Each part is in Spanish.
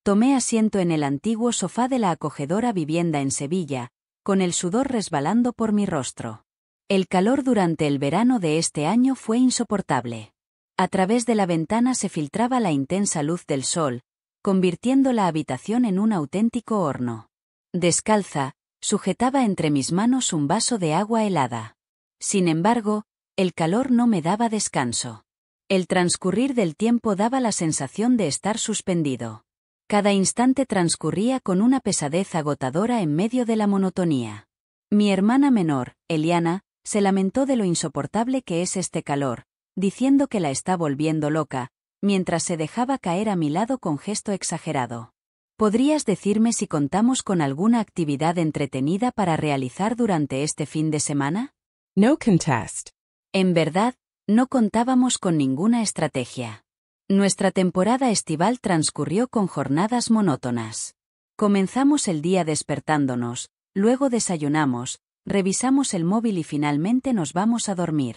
Tomé asiento en el antiguo sofá de la acogedora vivienda en Sevilla, con el sudor resbalando por mi rostro. El calor durante el verano de este año fue insoportable. A través de la ventana se filtraba la intensa luz del sol, convirtiendo la habitación en un auténtico horno. Descalza, sujetaba entre mis manos un vaso de agua helada. Sin embargo, el calor no me daba descanso. El transcurrir del tiempo daba la sensación de estar suspendido. Cada instante transcurría con una pesadez agotadora en medio de la monotonía. Mi hermana menor, Eliana, se lamentó de lo insoportable que es este calor, diciendo que la está volviendo loca, mientras se dejaba caer a mi lado con gesto exagerado. ¿Podrías decirme si contamos con alguna actividad entretenida para realizar durante este fin de semana? No contest. En verdad, no contábamos con ninguna estrategia. Nuestra temporada estival transcurrió con jornadas monótonas. Comenzamos el día despertándonos, luego desayunamos, revisamos el móvil y finalmente nos vamos a dormir.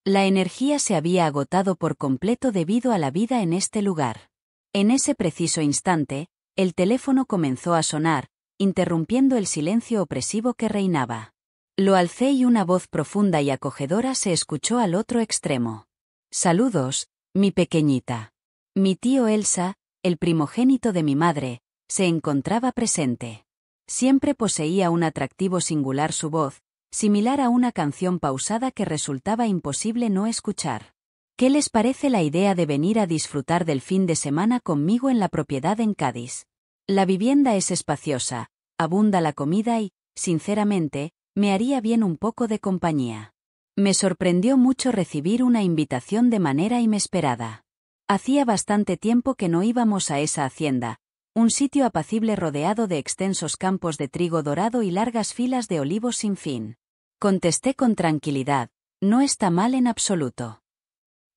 La energía se había agotado por completo debido a la vida en este lugar. En ese preciso instante, el teléfono comenzó a sonar, interrumpiendo el silencio opresivo que reinaba. Lo alcé y una voz profunda y acogedora se escuchó al otro extremo. «Saludos, mi pequeñita». Mi tío Elsa, el primogénito de mi madre, se encontraba presente. Siempre poseía un atractivo singular su voz, similar a una canción pausada que resultaba imposible no escuchar. ¿Qué les parece la idea de venir a disfrutar del fin de semana conmigo en la propiedad en Cádiz? La vivienda es espaciosa, abunda la comida y, sinceramente, me haría bien un poco de compañía. Me sorprendió mucho recibir una invitación de manera inesperada. Hacía bastante tiempo que no íbamos a esa hacienda, un sitio apacible rodeado de extensos campos de trigo dorado y largas filas de olivos sin fin. Contesté con tranquilidad, no está mal en absoluto.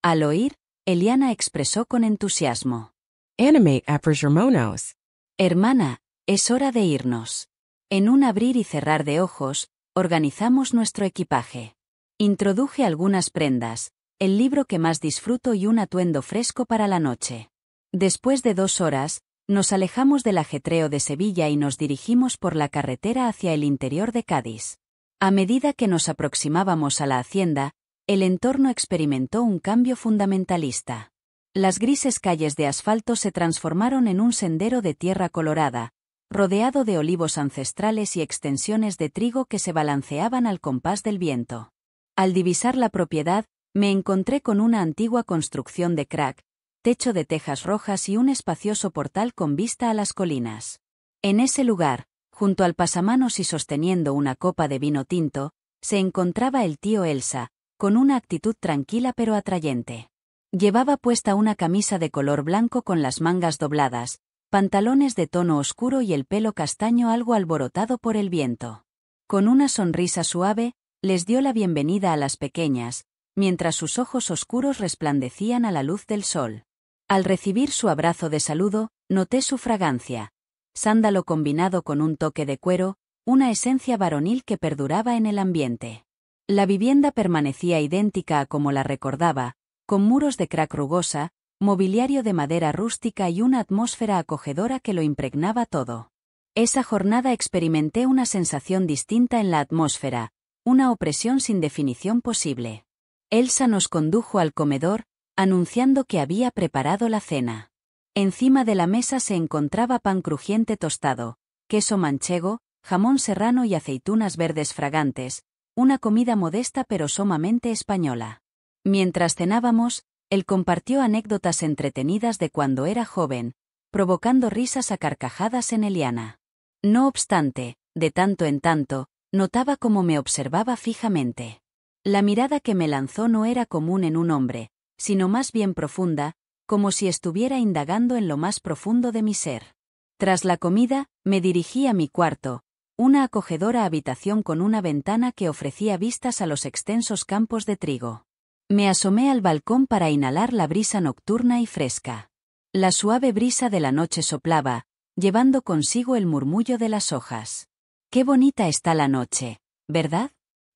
Al oír, Eliana expresó con entusiasmo. Animate apergermonos. Hermana, es hora de irnos. En un abrir y cerrar de ojos, organizamos nuestro equipaje. Introduje algunas prendas, el libro que más disfruto y un atuendo fresco para la noche. Después de 2 horas, nos alejamos del ajetreo de Sevilla y nos dirigimos por la carretera hacia el interior de Cádiz. A medida que nos aproximábamos a la hacienda, el entorno experimentó un cambio fundamentalista. Las grises calles de asfalto se transformaron en un sendero de tierra colorada, rodeado de olivos ancestrales y extensiones de trigo que se balanceaban al compás del viento. Al divisar la propiedad, me encontré con una antigua construcción de crack, techo de tejas rojas y un espacioso portal con vista a las colinas. En ese lugar, junto al pasamanos y sosteniendo una copa de vino tinto, se encontraba el tío Elsa, con una actitud tranquila pero atrayente. Llevaba puesta una camisa de color blanco con las mangas dobladas, pantalones de tono oscuro y el pelo castaño algo alborotado por el viento. Con una sonrisa suave, les dio la bienvenida a las pequeñas, mientras sus ojos oscuros resplandecían a la luz del sol. Al recibir su abrazo de saludo, noté su fragancia. Sándalo combinado con un toque de cuero, una esencia varonil que perduraba en el ambiente. La vivienda permanecía idéntica a como la recordaba, con muros de crack rugosa, mobiliario de madera rústica y una atmósfera acogedora que lo impregnaba todo. Esa jornada experimenté una sensación distinta en la atmósfera, una opresión sin definición posible. Elsa nos condujo al comedor, anunciando que había preparado la cena. Encima de la mesa se encontraba pan crujiente tostado, queso manchego, jamón serrano y aceitunas verdes fragantes, una comida modesta pero sumamente española. Mientras cenábamos, él compartió anécdotas entretenidas de cuando era joven, provocando risas a carcajadas en Eliana. No obstante, de tanto en tanto, notaba cómo me observaba fijamente. La mirada que me lanzó no era común en un hombre, sino más bien profunda, como si estuviera indagando en lo más profundo de mi ser. Tras la comida, me dirigí a mi cuarto, una acogedora habitación con una ventana que ofrecía vistas a los extensos campos de trigo. Me asomé al balcón para inhalar la brisa nocturna y fresca. La suave brisa de la noche soplaba, llevando consigo el murmullo de las hojas. Qué bonita está la noche, ¿verdad?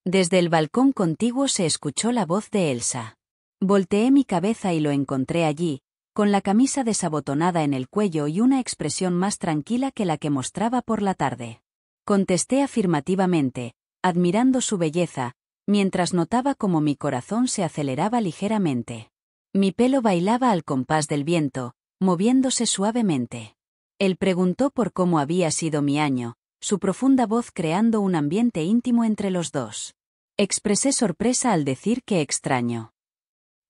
Desde el balcón contiguo se escuchó la voz de Elsa. Volteé mi cabeza y lo encontré allí, con la camisa desabotonada en el cuello y una expresión más tranquila que la que mostraba por la tarde. Contesté afirmativamente, admirando su belleza, mientras notaba cómo mi corazón se aceleraba ligeramente. Mi pelo bailaba al compás del viento, moviéndose suavemente. Él preguntó por cómo había sido mi año, su profunda voz creando un ambiente íntimo entre los dos. Expresé sorpresa al decir que extraño.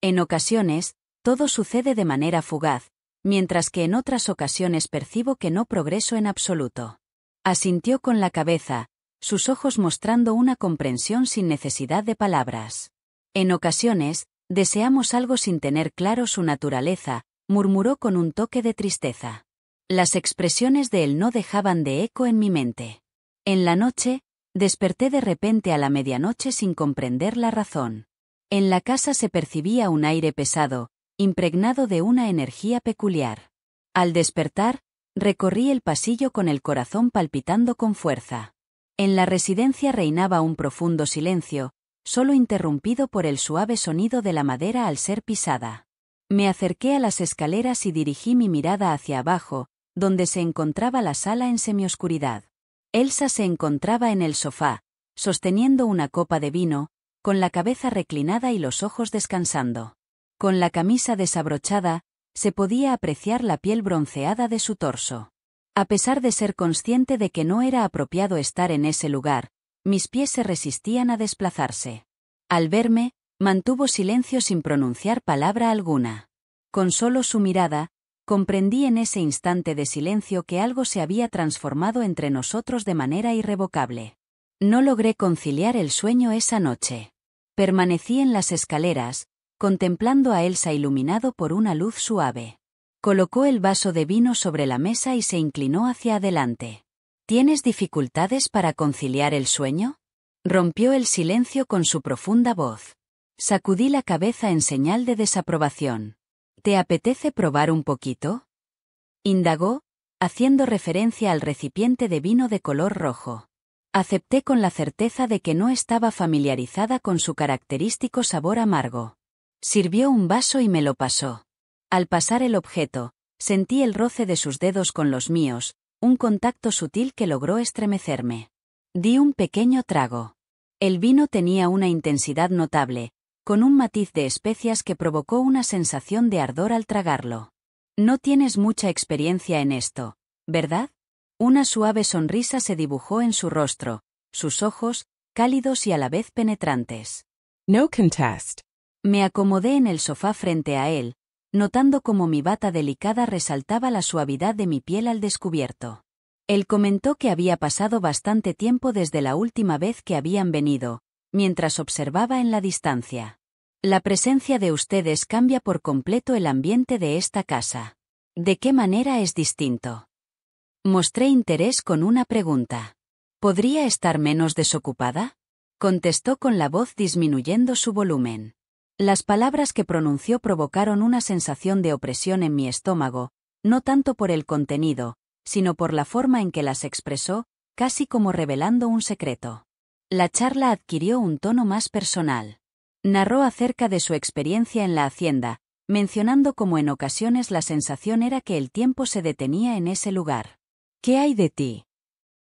En ocasiones, todo sucede de manera fugaz, mientras que en otras ocasiones percibo que no progreso en absoluto. Asintió con la cabeza, sus ojos mostrando una comprensión sin necesidad de palabras. En ocasiones, deseamos algo sin tener claro su naturaleza, murmuró con un toque de tristeza. Las expresiones de él no dejaban de eco en mi mente. En la noche, desperté de repente a la medianoche sin comprender la razón. En la casa se percibía un aire pesado, impregnado de una energía peculiar. Al despertar, recorrí el pasillo con el corazón palpitando con fuerza. En la residencia reinaba un profundo silencio, solo interrumpido por el suave sonido de la madera al ser pisada. Me acerqué a las escaleras y dirigí mi mirada hacia abajo, donde se encontraba la sala en semioscuridad. Elsa se encontraba en el sofá, sosteniendo una copa de vino, con la cabeza reclinada y los ojos descansando. Con la camisa desabrochada, se podía apreciar la piel bronceada de su torso. A pesar de ser consciente de que no era apropiado estar en ese lugar, mis pies se resistían a desplazarse. Al verme, mantuvo silencio sin pronunciar palabra alguna. Con solo su mirada, comprendí en ese instante de silencio que algo se había transformado entre nosotros de manera irrevocable. No logré conciliar el sueño esa noche. Permanecí en las escaleras, contemplando a Elsa iluminado por una luz suave. Colocó el vaso de vino sobre la mesa y se inclinó hacia adelante. ¿Tienes dificultades para conciliar el sueño? Rompió el silencio con su profunda voz. Sacudí la cabeza en señal de desaprobación. ¿Te apetece probar un poquito? Indagó, haciendo referencia al recipiente de vino de color rojo. Acepté con la certeza de que no estaba familiarizada con su característico sabor amargo. Sirvió un vaso y me lo pasó. Al pasar el objeto, sentí el roce de sus dedos con los míos, un contacto sutil que logró estremecerme. Di un pequeño trago. El vino tenía una intensidad notable, con un matiz de especias que provocó una sensación de ardor al tragarlo. No tienes mucha experiencia en esto, ¿verdad? Una suave sonrisa se dibujó en su rostro, sus ojos, cálidos y a la vez penetrantes. No contest. Me acomodé en el sofá frente a él, notando cómo mi bata delicada resaltaba la suavidad de mi piel al descubierto. Él comentó que había pasado bastante tiempo desde la última vez que habían venido, mientras observaba en la distancia. La presencia de ustedes cambia por completo el ambiente de esta casa. ¿De qué manera es distinto? Mostré interés con una pregunta. ¿Podría estar menos desocupada? Contestó con la voz disminuyendo su volumen. Las palabras que pronunció provocaron una sensación de opresión en mi estómago, no tanto por el contenido, sino por la forma en que las expresó, casi como revelando un secreto. La charla adquirió un tono más personal. Narró acerca de su experiencia en la hacienda, mencionando cómo en ocasiones la sensación era que el tiempo se detenía en ese lugar. ¿Qué hay de ti?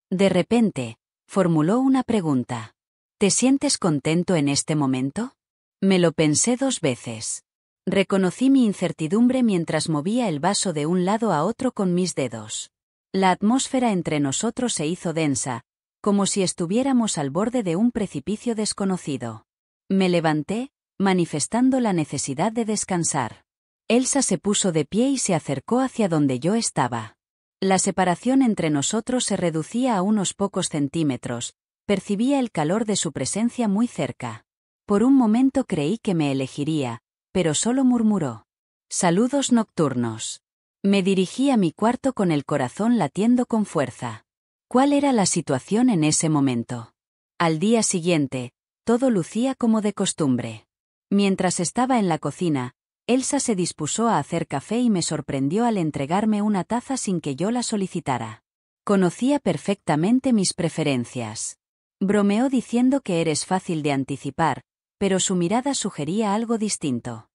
De repente, formuló una pregunta. ¿Te sientes contento en este momento? Me lo pensé 2 veces. Reconocí mi incertidumbre mientras movía el vaso de un lado a otro con mis dedos. La atmósfera entre nosotros se hizo densa, como si estuviéramos al borde de un precipicio desconocido. Me levanté, manifestando la necesidad de descansar. Elsa se puso de pie y se acercó hacia donde yo estaba. La separación entre nosotros se reducía a unos pocos centímetros, percibía el calor de su presencia muy cerca. Por un momento creí que me elegiría, pero solo murmuró. Saludos nocturnos. Me dirigí a mi cuarto con el corazón latiendo con fuerza. ¿Cuál era la situación en ese momento? Al día siguiente, todo lucía como de costumbre. Mientras estaba en la cocina, Elsa se dispuso a hacer café y me sorprendió al entregarme una taza sin que yo la solicitara. Conocía perfectamente mis preferencias. Bromeó diciendo que eres fácil de anticipar, pero su mirada sugería algo distinto.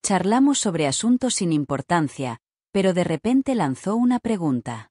Charlamos sobre asuntos sin importancia, pero de repente lanzó una pregunta.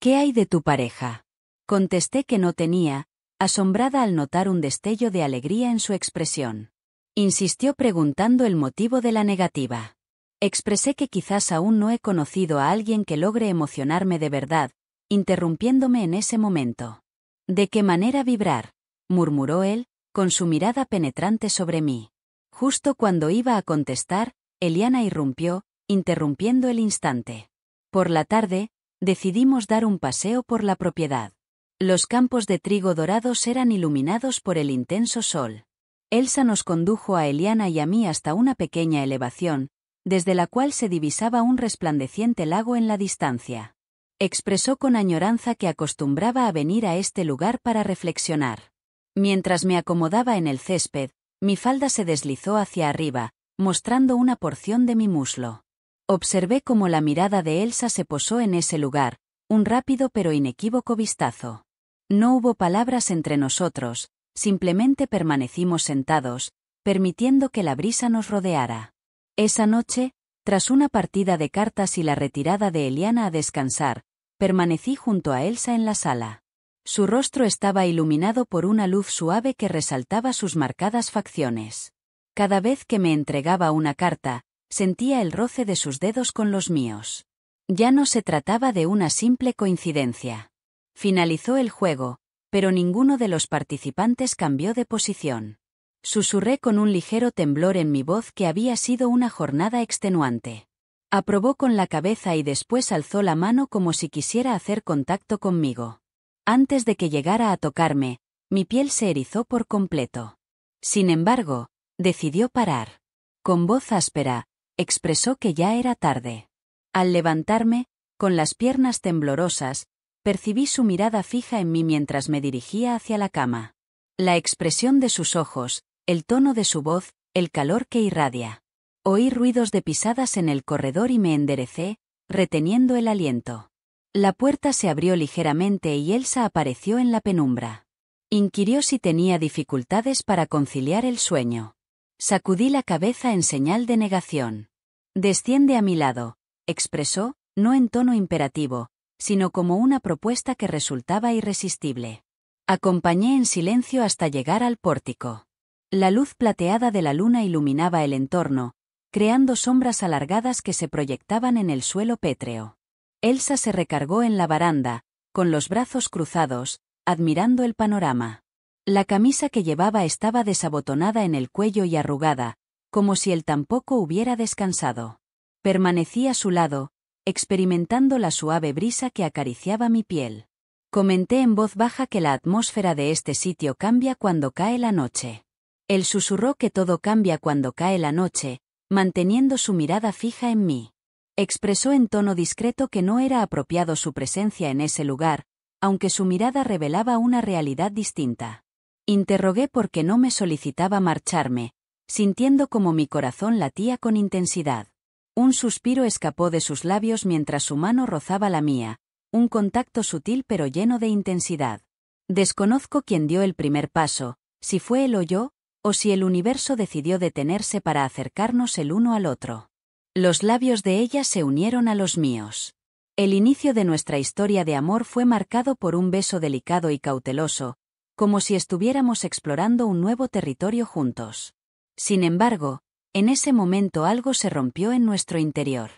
¿Qué hay de tu pareja? Contesté que no tenía, asombrada al notar un destello de alegría en su expresión. Insistió preguntando el motivo de la negativa. Expresé que quizás aún no he conocido a alguien que logre emocionarme de verdad, interrumpiéndome en ese momento. ¿De qué manera vibrar?, murmuró él, con su mirada penetrante sobre mí. Justo cuando iba a contestar, Eliana irrumpió, interrumpiendo el instante. Por la tarde, decidimos dar un paseo por la propiedad. Los campos de trigo dorados eran iluminados por el intenso sol. Elsa nos condujo a Eliana y a mí hasta una pequeña elevación, desde la cual se divisaba un resplandeciente lago en la distancia. Expresó con añoranza que acostumbraba a venir a este lugar para reflexionar. Mientras me acomodaba en el césped, mi falda se deslizó hacia arriba, mostrando una porción de mi muslo. Observé cómo la mirada de Elsa se posó en ese lugar, un rápido pero inequívoco vistazo. No hubo palabras entre nosotros, simplemente permanecimos sentados, permitiendo que la brisa nos rodeara. Esa noche, tras una partida de cartas y la retirada de Eliana a descansar, permanecí junto a Elsa en la sala. Su rostro estaba iluminado por una luz suave que resaltaba sus marcadas facciones. Cada vez que me entregaba una carta, sentía el roce de sus dedos con los míos. Ya no se trataba de una simple coincidencia. Finalizó el juego, pero ninguno de los participantes cambió de posición. Susurré con un ligero temblor en mi voz que había sido una jornada extenuante. Aprobó con la cabeza y después alzó la mano como si quisiera hacer contacto conmigo. Antes de que llegara a tocarme, mi piel se erizó por completo. Sin embargo, decidió parar. Con voz áspera, expresó que ya era tarde. Al levantarme, con las piernas temblorosas, percibí su mirada fija en mí mientras me dirigía hacia la cama. La expresión de sus ojos, el tono de su voz, el calor que irradia. Oí ruidos de pisadas en el corredor y me enderecé, reteniendo el aliento. La puerta se abrió ligeramente y Elsa apareció en la penumbra. Inquirió si tenía dificultades para conciliar el sueño. Sacudí la cabeza en señal de negación. «Desciende a mi lado», expresó, no en tono imperativo, sino como una propuesta que resultaba irresistible. Acompañé en silencio hasta llegar al pórtico. La luz plateada de la luna iluminaba el entorno, creando sombras alargadas que se proyectaban en el suelo pétreo. Elsa se recargó en la baranda, con los brazos cruzados, admirando el panorama. La camisa que llevaba estaba desabotonada en el cuello y arrugada, como si él tampoco hubiera descansado. Permanecí a su lado, experimentando la suave brisa que acariciaba mi piel. Comenté en voz baja que la atmósfera de este sitio cambia cuando cae la noche. Él susurró que todo cambia cuando cae la noche, manteniendo su mirada fija en mí. Expresó en tono discreto que no era apropiado su presencia en ese lugar, aunque su mirada revelaba una realidad distinta. Interrogué por qué no me solicitaba marcharme, sintiendo como mi corazón latía con intensidad. Un suspiro escapó de sus labios mientras su mano rozaba la mía, un contacto sutil pero lleno de intensidad. Desconozco quién dio el primer paso, si fue él o yo, o si el universo decidió detenerse para acercarnos el uno al otro. Los labios de ella se unieron a los míos. El inicio de nuestra historia de amor fue marcado por un beso delicado y cauteloso, como si estuviéramos explorando un nuevo territorio juntos. Sin embargo, en ese momento algo se rompió en nuestro interior.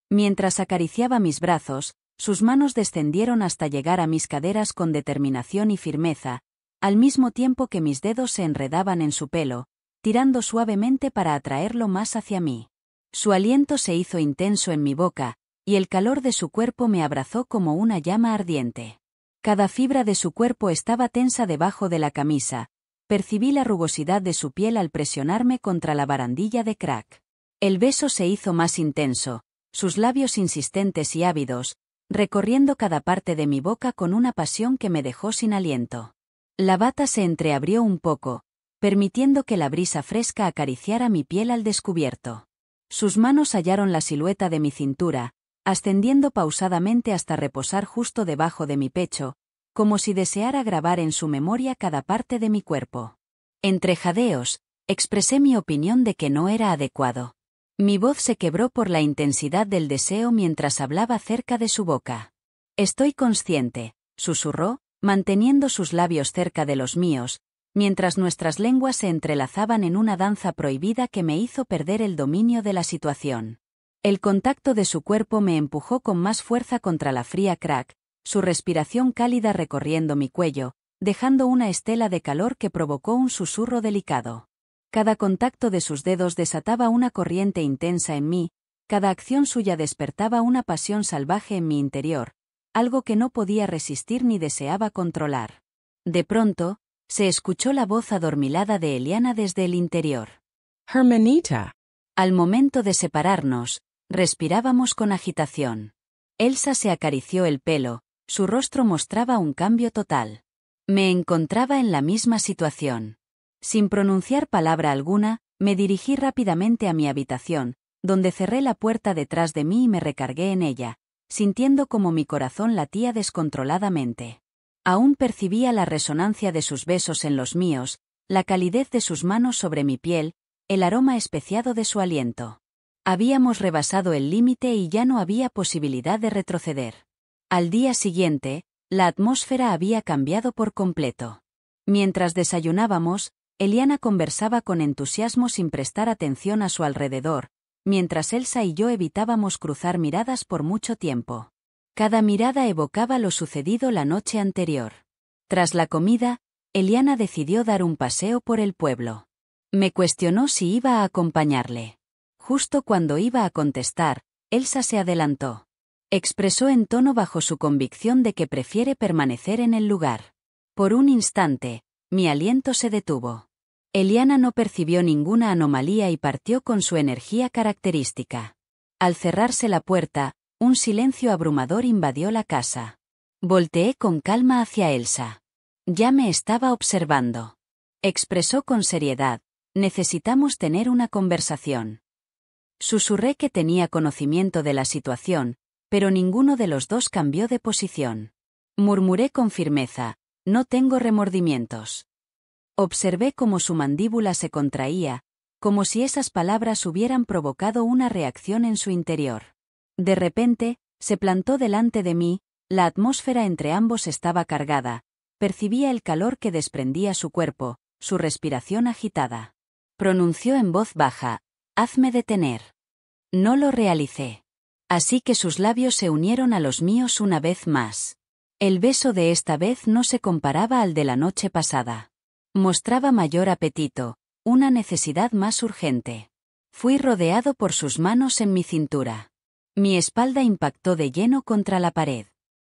Mientras acariciaba mis brazos, sus manos descendieron hasta llegar a mis caderas con determinación y firmeza, al mismo tiempo que mis dedos se enredaban en su pelo, tirando suavemente para atraerlo más hacia mí. Su aliento se hizo intenso en mi boca, y el calor de su cuerpo me abrazó como una llama ardiente. Cada fibra de su cuerpo estaba tensa debajo de la camisa. Percibí la rugosidad de su piel al presionarme contra la barandilla de crack. El beso se hizo más intenso, sus labios insistentes y ávidos, recorriendo cada parte de mi boca con una pasión que me dejó sin aliento. La bata se entreabrió un poco, permitiendo que la brisa fresca acariciara mi piel al descubierto. Sus manos hallaron la silueta de mi cintura, ascendiendo pausadamente hasta reposar justo debajo de mi pecho, como si deseara grabar en su memoria cada parte de mi cuerpo. Entre jadeos, expresé mi opinión de que no era adecuado. Mi voz se quebró por la intensidad del deseo mientras hablaba cerca de su boca. Estoy consciente, susurró, manteniendo sus labios cerca de los míos, mientras nuestras lenguas se entrelazaban en una danza prohibida que me hizo perder el dominio de la situación. El contacto de su cuerpo me empujó con más fuerza contra la fría crack, su respiración cálida recorriendo mi cuello, dejando una estela de calor que provocó un susurro delicado. Cada contacto de sus dedos desataba una corriente intensa en mí, cada acción suya despertaba una pasión salvaje en mi interior, algo que no podía resistir ni deseaba controlar. De pronto, se escuchó la voz adormilada de Eliana desde el interior. Hermanita. Al momento de separarnos, respirábamos con agitación. Elsa se acarició el pelo, su rostro mostraba un cambio total. Me encontraba en la misma situación. Sin pronunciar palabra alguna, me dirigí rápidamente a mi habitación, donde cerré la puerta detrás de mí y me recargué en ella, sintiendo como mi corazón latía descontroladamente. Aún percibía la resonancia de sus besos en los míos, la calidez de sus manos sobre mi piel, el aroma especiado de su aliento. Habíamos rebasado el límite y ya no había posibilidad de retroceder. Al día siguiente, la atmósfera había cambiado por completo. Mientras desayunábamos, Eliana conversaba con entusiasmo sin prestar atención a su alrededor, mientras Elsa y yo evitábamos cruzar miradas por mucho tiempo. Cada mirada evocaba lo sucedido la noche anterior. Tras la comida, Eliana decidió dar un paseo por el pueblo. Me cuestionó si iba a acompañarle. Justo cuando iba a contestar, Elsa se adelantó. Expresó en tono bajo su convicción de que prefiere permanecer en el lugar. Por un instante, mi aliento se detuvo. Eliana no percibió ninguna anomalía y partió con su energía característica. Al cerrarse la puerta, un silencio abrumador invadió la casa. Volteé con calma hacia Elsa. Ya me estaba observando. Expresó con seriedad, necesitamos tener una conversación. Susurré que tenía conocimiento de la situación, pero ninguno de los dos cambió de posición. Murmuré con firmeza, no tengo remordimientos. Observé cómo su mandíbula se contraía, como si esas palabras hubieran provocado una reacción en su interior. De repente, se plantó delante de mí, la atmósfera entre ambos estaba cargada, percibía el calor que desprendía su cuerpo, su respiración agitada. Pronunció en voz baja, hazme detener. No lo realicé. Así que sus labios se unieron a los míos una vez más. El beso de esta vez no se comparaba al de la noche pasada. Mostraba mayor apetito, una necesidad más urgente. Fui rodeado por sus manos en mi cintura. Mi espalda impactó de lleno contra la pared.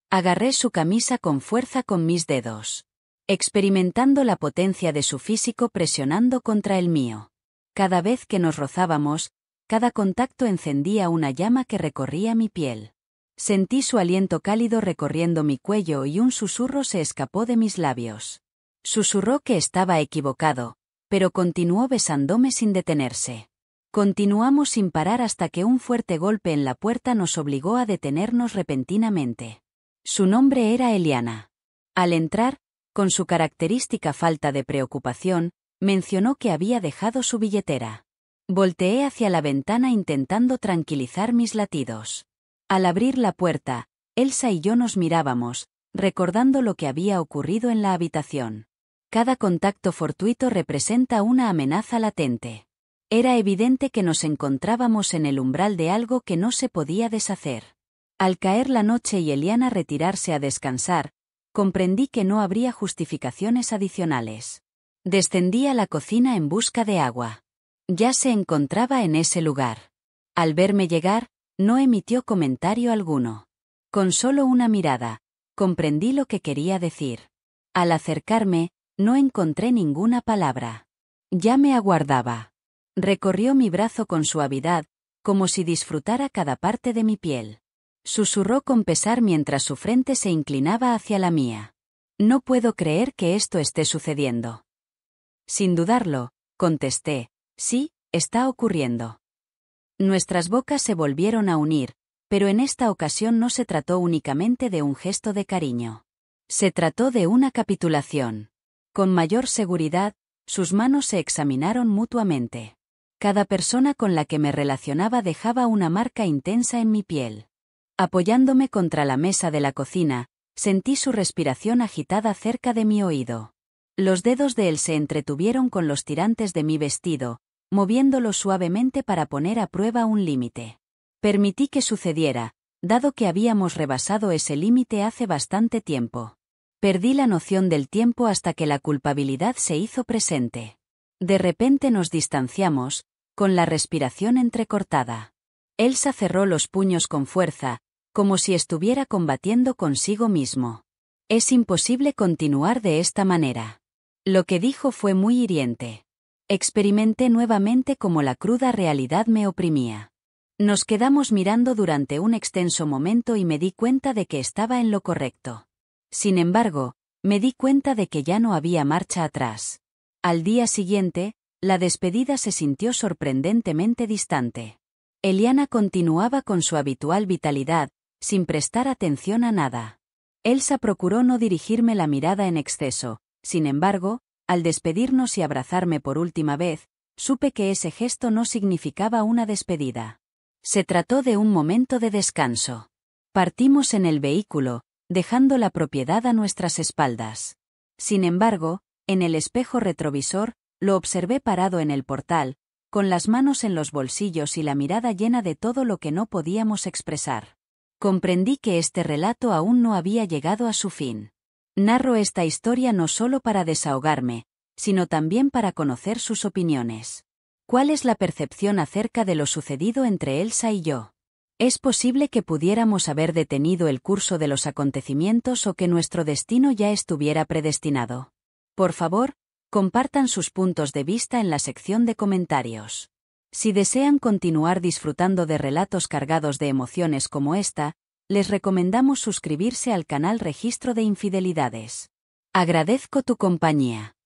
Agarré su camisa con fuerza con mis dedos, experimentando la potencia de su físico presionando contra el mío. Cada vez que nos rozábamos, cada contacto encendía una llama que recorría mi piel. Sentí su aliento cálido recorriendo mi cuello y un susurro se escapó de mis labios. Susurró que estaba equivocado, pero continuó besándome sin detenerse. Continuamos sin parar hasta que un fuerte golpe en la puerta nos obligó a detenernos repentinamente. Su nombre era Eliana. Al entrar, con su característica falta de preocupación, mencionó que había dejado su billetera. Volteé hacia la ventana intentando tranquilizar mis latidos. Al abrir la puerta, Elsa y yo nos mirábamos, recordando lo que había ocurrido en la habitación. Cada contacto fortuito representa una amenaza latente. Era evidente que nos encontrábamos en el umbral de algo que no se podía deshacer. Al caer la noche y Eliana retirarse a descansar, comprendí que no habría justificaciones adicionales. Descendí a la cocina en busca de agua. Ya se encontraba en ese lugar. Al verme llegar, no emitió comentario alguno. Con solo una mirada, comprendí lo que quería decir. Al acercarme, no encontré ninguna palabra. Ya me aguardaba. Recorrió mi brazo con suavidad, como si disfrutara cada parte de mi piel. Susurró con pesar mientras su frente se inclinaba hacia la mía. No puedo creer que esto esté sucediendo. Sin dudarlo, contesté, sí, está ocurriendo. Nuestras bocas se volvieron a unir, pero en esta ocasión no se trató únicamente de un gesto de cariño. Se trató de una capitulación. Con mayor seguridad, sus manos se examinaron mutuamente. Cada persona con la que me relacionaba dejaba una marca intensa en mi piel. Apoyándome contra la mesa de la cocina, sentí su respiración agitada cerca de mi oído. Los dedos de él se entretuvieron con los tirantes de mi vestido, moviéndolos suavemente para poner a prueba un límite. Permití que sucediera, dado que habíamos rebasado ese límite hace bastante tiempo. Perdí la noción del tiempo hasta que la culpabilidad se hizo presente. De repente nos distanciamos, con la respiración entrecortada. Elsa cerró los puños con fuerza, como si estuviera combatiendo consigo mismo. Es imposible continuar de esta manera. Lo que dijo fue muy hiriente. Experimenté nuevamente cómo la cruda realidad me oprimía. Nos quedamos mirando durante un extenso momento y me di cuenta de que estaba en lo correcto. Sin embargo, me di cuenta de que ya no había marcha atrás. Al día siguiente, la despedida se sintió sorprendentemente distante. Eliana continuaba con su habitual vitalidad, sin prestar atención a nada. Elsa procuró no dirigirme la mirada en exceso, sin embargo, al despedirnos y abrazarme por última vez, supe que ese gesto no significaba una despedida. Se trató de un momento de descanso. Partimos en el vehículo, dejando la propiedad a nuestras espaldas. Sin embargo, en el espejo retrovisor, lo observé parado en el portal, con las manos en los bolsillos y la mirada llena de todo lo que no podíamos expresar. Comprendí que este relato aún no había llegado a su fin. Narro esta historia no solo para desahogarme, sino también para conocer sus opiniones. ¿Cuál es la percepción acerca de lo sucedido entre Elsa y yo? ¿Es posible que pudiéramos haber detenido el curso de los acontecimientos o que nuestro destino ya estuviera predestinado? Por favor, compartan sus puntos de vista en la sección de comentarios. Si desean continuar disfrutando de relatos cargados de emociones como esta, les recomendamos suscribirse al canal Registro de Infidelidades. Agradezco tu compañía.